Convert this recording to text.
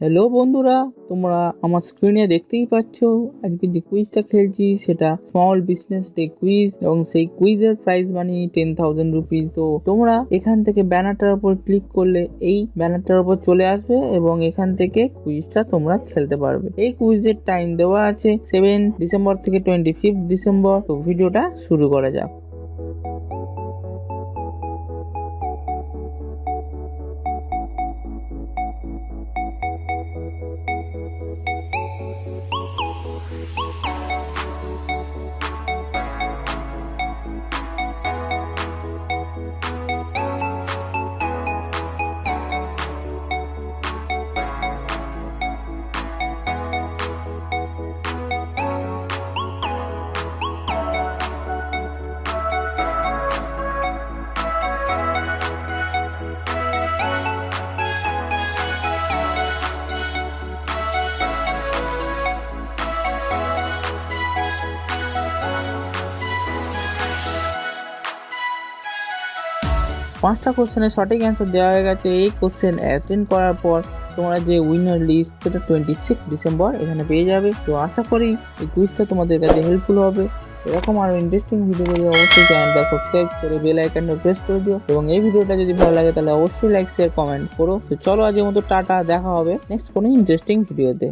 Hello বন্ধুরা, তোমরা আমার স্ক্রিনে দেখতেই পাচ্ছ আজকে যে কুইজটা খেলছি সেটা স্মল বিজনেস ডে কুইজ এবং সেই কুইজের প্রাইস মানি 10,000 রুপিস। তো তোমরা এখান থেকে ব্যানারটার উপর ক্লিক করলে এই ব্যানারটার উপর চলে আসবে এবং এখান থেকে কুইজটা তোমরা খেলতে পারবে। এই কুইজের টাইম দেওয়া আছে 7 ডিসেম্বর থেকে 25 ডিসেম্বর। তো ভিডিওটা শুরু করা যাক। পাঁচটা কোশ্চেনের সঠিক অ্যান্সার দেওয়া হয়ে গেছে। এই কোশ্চেন অ্যাটেন্ড করার পর তোমরা যে উইনার লিস্ট সেটা 26 ডিসেম্বর এখানে পেয়ে যাবে। তো আশা করি এই কুইজটা তোমাদের কাছে হেল্পফুল হবে। এরকম আরো ইন্টারেস্টিং ভিডিও পেতে অবশ্যই চ্যানেলটা সাবস্ক্রাইব করে বেল আইকনটা প্রেস করে দিও এবং এই ভিডিওটা যদি ভালো লাগে তাহলে অবশ্যই লাইক শেয়ার কমেন্ট করো। তো চলো আজকের মতো টাটা, দেখা হবে নেক্সট কোনো ইন্টারেস্টিং ভিডিওতে।